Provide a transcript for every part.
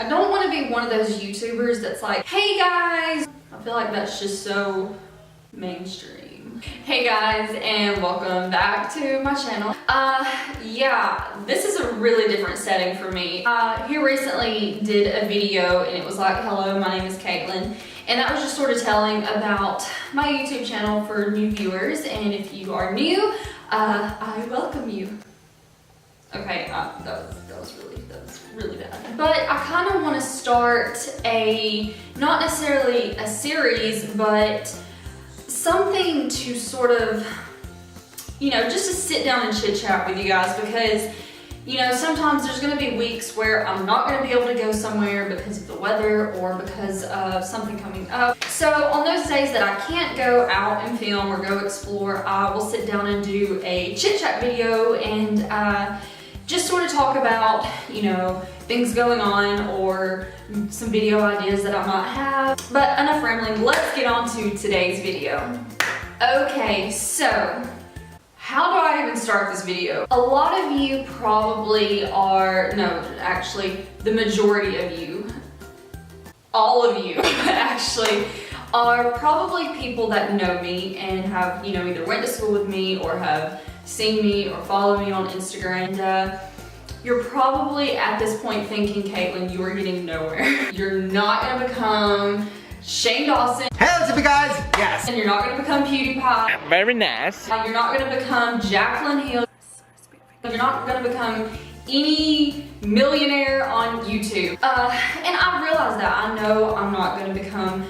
I don't want to be one of those YouTubers that's like, hey guys. I feel like that's just so mainstream. Hey guys, and welcome back to my channel. Yeah, this is a really different setting for me. He recently did a video and it was like, hello, my name is Katelyn. And that was just sort of telling about my YouTube channel for new viewers. And if you are new, I welcome you. Okay, that was really bad. But I kind of want to start not necessarily a series, but something to sort of, just to sit down and chit chat with you guys, because, sometimes there's going to be weeks where I'm not going to be able to go somewhere because of the weather or because of something coming up. So on those days that I can't go out and film or go explore, I will sit down and do a chit chat video and just sort of talk about, things going on or some video ideas that I might have. But enough rambling, let's get on to today's video. Okay, so how do I even start this video? A lot of you probably are, no, actually, the majority of you, all of you actually, are probably people that know me and have, either went to school with me or have seen me or follow me on Instagram. And, you're probably at this point thinking, Katelyn, you are getting nowhere. You're not gonna become Shane Dawson. Hey, what's up, you guys? Yes. And you're not gonna become PewDiePie. Very nice. You're not gonna become Jaclyn Hill. You're not gonna become any millionaire on YouTube. And I realize that. I know I'm not gonna become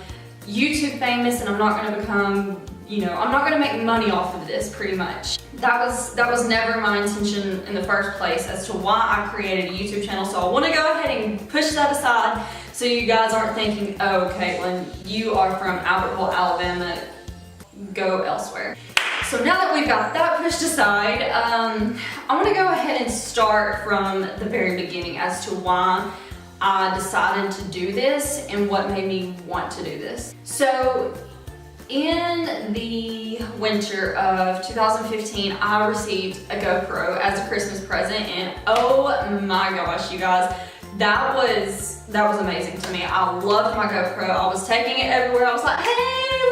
YouTube famous and I'm not gonna become, I'm not gonna make money off of this, pretty much. That was never my intention in the first place as to why I created a YouTube channel. So I want to go ahead and push that aside so you guys aren't thinking, oh, Katelyn, you are from Albertville, Alabama, go elsewhere. So now that we've got that pushed aside, I want to go ahead and start from the very beginning as to why I decided to do this and what made me want to do this. So in the winter of 2015, I received a GoPro as a Christmas present, and oh my gosh, you guys, that was amazing to me. I loved my GoPro. I was taking it everywhere. I was like, hey,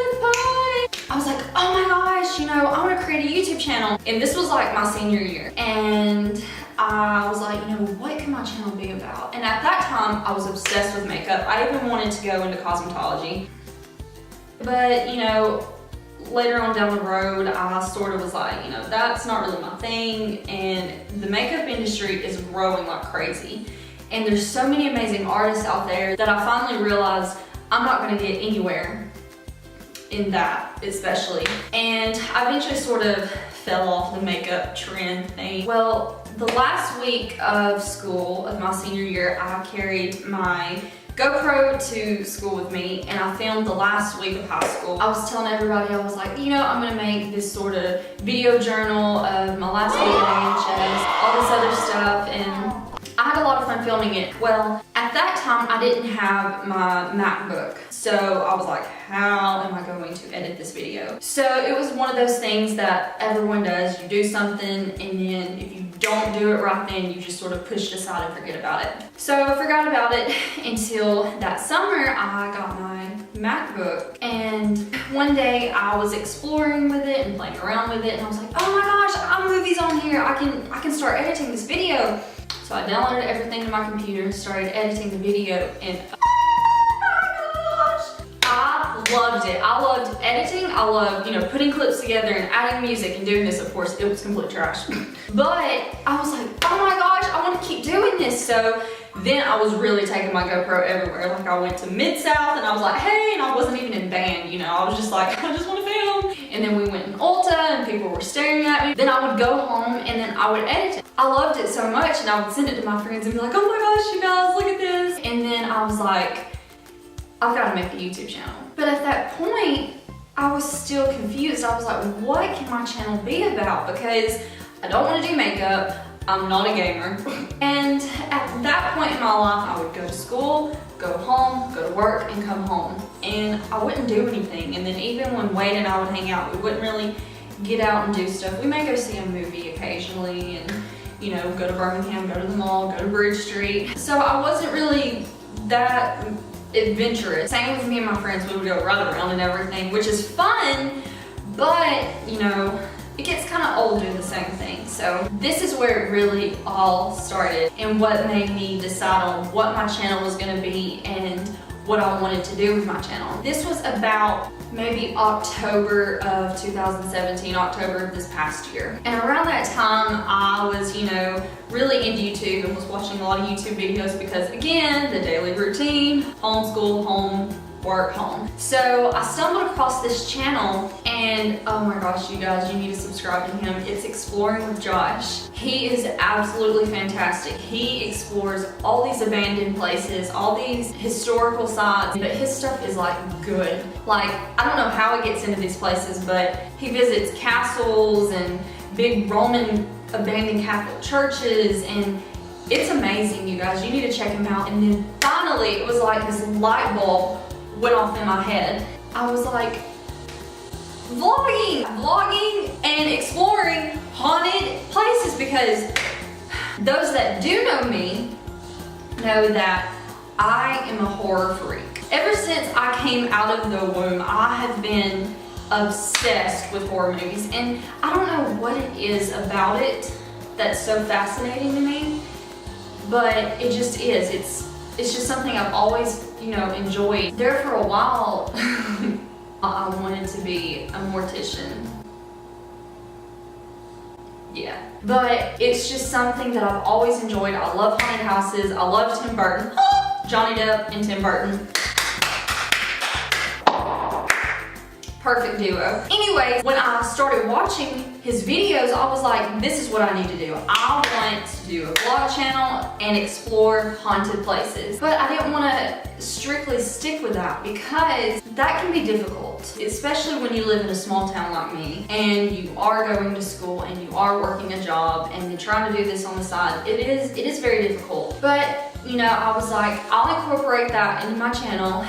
let's party. I was like, oh my gosh, I want to create a YouTube channel. And this was like my senior year. And I was like, what can my channel be about? And at that time, I was obsessed with makeup. I even wanted to go into cosmetology. But, later on down the road, I sort of was like, that's not really my thing. And the makeup industry is growing like crazy. And there's so many amazing artists out there that I finally realized I'm not going to get anywhere in that, especially. And I eventually sort of fell off the makeup trend thing. Well, the last week of school, of my senior year, I carried my GoPro to school with me, and I filmed the last week of high school. I was telling everybody, I was like, I'm gonna make this sort of video journal of my last week at AHS, all this other stuff, and I had a lot of fun filming it. Well, at that time, I didn't have my MacBook, so I was like, how am I going to edit this video? So it was one of those things that everyone does. You do something, and then if you don't do it right then, you just sort of push it aside and forget about it. So I forgot about it until that summer I got my MacBook, and one day I was exploring with it and playing around with it, and I was like, oh my gosh, iMovie's on here. I can start editing this video. So I downloaded everything to my computer, started editing the video, and I loved it. I loved editing. I loved, putting clips together and adding music and doing this. Of course, it was complete trash. But I was like, oh my gosh, I want to keep doing this. So then I was really taking my GoPro everywhere. Like I went to Mid-South and I was like, hey, and I wasn't even in band, I was just like, I just want to film. And then we went in Ulta and people were staring at me. Then I would go home and then I would edit it. I loved it so much, and I would send it to my friends and be like, oh my gosh, you guys, look at this. And then I was like, I've got to make a YouTube channel. But at that point, I was still confused. I was like, what can my channel be about? Because I don't want to do makeup. I'm not a gamer. And at that point in my life, I would go to school, go home, go to work, and come home. And I wouldn't do anything. And then even when Wade and I would hang out, we wouldn't really get out and do stuff. We may go see a movie occasionally and, go to Birmingham, go to the mall, go to Bridge Street. So I wasn't really that adventurous. Same with me and my friends, we would go ride around and everything, which is fun, but you know, it gets kind of old doing the same thing. So this is where it really all started and what made me decide on what my channel was going to be and what I wanted to do with my channel. This was about maybe October of 2017, October of this past year. And around that time, I was, you know, really into YouTube and was watching a lot of YouTube videos because, again, the daily routine, homeschool, home, work, home. So I stumbled across this channel and oh my gosh, you guys, you need to subscribe to him. It's Exploring with Josh. He is absolutely fantastic. He explores all these abandoned places, all these historical sites, but his stuff is like good. Like, I don't know how he gets into these places, but he visits castles and big Roman abandoned Catholic churches, and it's amazing, you guys. You need to check him out. And then finally, it was like this light bulb went off in my head. I was like, vlogging and exploring haunted places, because those that do know me know that I am a horror freak. Ever since I came out of the womb, I have been obsessed with horror movies, and I don't know what it is about it that's so fascinating to me, but it just is. It's just something I've always, you know, enjoyed. There for a while, I wanted to be a mortician. Yeah. But it's just something that I've always enjoyed. I love haunted houses. I love Tim Burton. Johnny Depp and Tim Burton. Perfect duo. Anyway, when I started watching his videos, I was like, this is what I need to do. I want to do a vlog channel and explore haunted places. But I didn't want to strictly stick with that because that can be difficult, especially when you live in a small town like me and you are going to school and you are working a job and you're trying to do this on the side. It is very difficult. But you know, I was like, I'll incorporate that into my channel,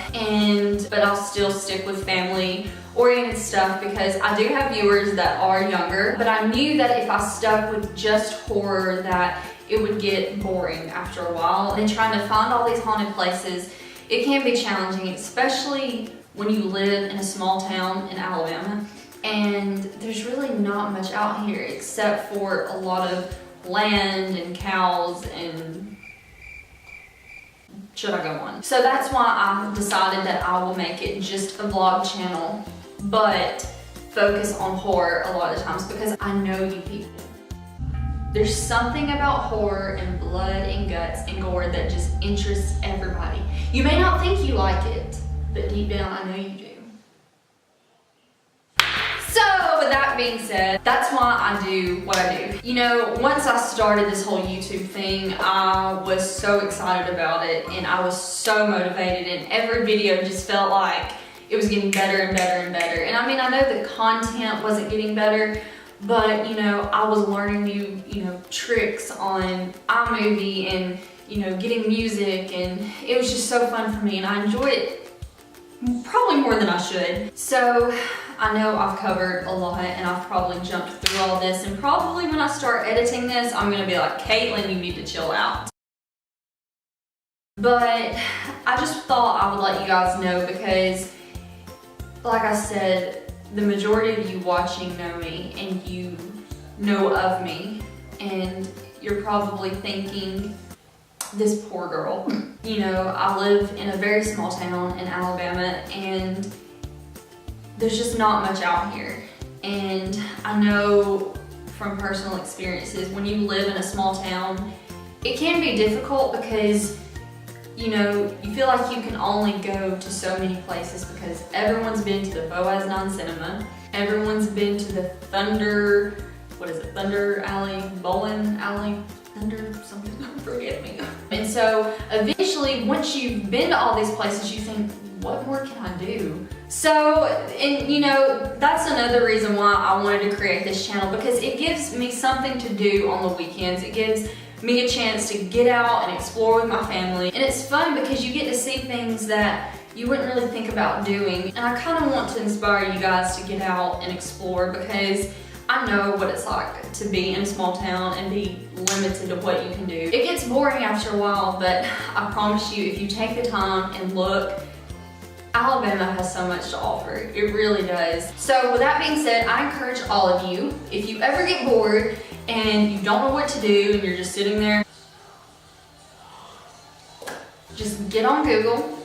but I'll still stick with family oriented stuff because I do have viewers that are younger, but I knew that if I stuck with just horror that it would get boring after a while. And trying to find all these haunted places, it can be challenging, especially when you live in a small town in Alabama and there's really not much out here except for a lot of land and cows and should I go on? So that's why I decided that I will make it just a vlog channel, but focus on horror a lot of times because I know you people. There's something about horror and blood and guts and gore that just interests everybody. You may not think you like it, but deep down I know you do. So with that being said, that's why I do what I do. You know, once I started this whole YouTube thing, I was so excited about it and I was so motivated, and every video just felt like it was getting better and better and better. And I mean, I know the content wasn't getting better, but you know, I was learning new, you know, tricks on iMovie and, you know, getting music, and it was just so fun for me and I enjoyed it probably more than I should. So I know I've covered a lot and I've probably jumped through all this, and probably when I start editing this, I'm gonna be like, Katelyn, you need to chill out. But I just thought I would let you guys know because, like I said, the majority of you watching know me and you know of me, and you're probably thinking, this poor girl. You know, I live in a very small town in Alabama and there's just not much out here. And I know from personal experiences, when you live in a small town, it can be difficult because, you know, you feel like you can only go to so many places because everyone's been to the Boaz 9 Cinema, everyone's been to the Thunder Alley, Bowling Alley, Thunder something, forget me. And so eventually, once you've been to all these places, you think, what more can I do? So, and you know, that's another reason why I wanted to create this channel, because it gives me something to do on the weekends. It gives me a chance to get out and explore with my family. And it's fun because you get to see things that you wouldn't really think about doing. And I kind of want to inspire you guys to get out and explore, because I know what it's like to be in a small town and be limited to what you can do. It gets boring after a while, but I promise you, if you take the time and look, Alabama has so much to offer. It really does. So with that being said, I encourage all of you, if you ever get bored and you don't know what to do and you're just sitting there, just get on Google,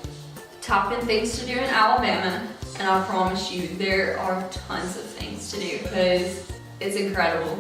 type in things to do in Alabama, and I promise you there are tons of things to do because it's incredible.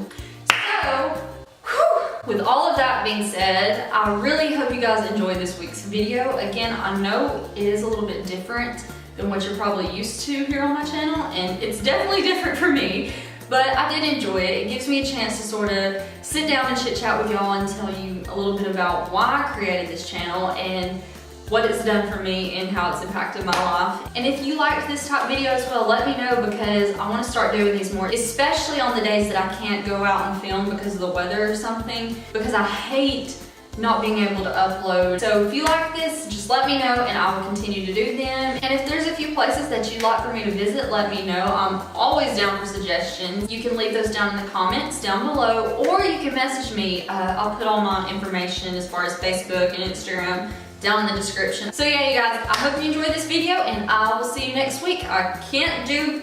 So, whew, with all of that being said, I really hope you guys enjoyed this week's video. Again, I know it is a little bit different than what you're probably used to here on my channel, and it's definitely different for me, but I did enjoy it. It gives me a chance to sort of sit down and chit chat with y'all and tell you a little bit about why I created this channel and what it's done for me and how it's impacted my life. And if you liked this type video as well, let me know because I want to start doing these more, especially on the days that I can't go out and film because of the weather or something, because I hate not being able to upload. So if you like this, just let me know and I will continue to do them. And if there's a few places that you'd like for me to visit, let me know. I'm always down for suggestions. You can leave those down in the comments down below, or you can message me. I'll put all my information as far as Facebook and Instagram down in the description. So yeah, you guys, I hope you enjoyed this video and I will see you next week. I can't do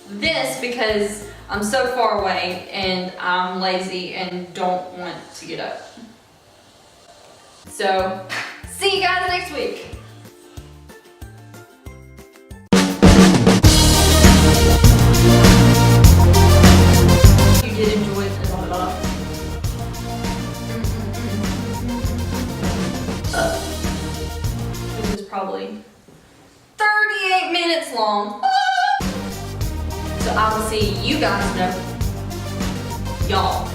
this because I'm so far away and I'm lazy and don't want to get up. So, see you guys next week. You did enjoy it. This is probably 38 minutes long. So I will see you guys, y'all.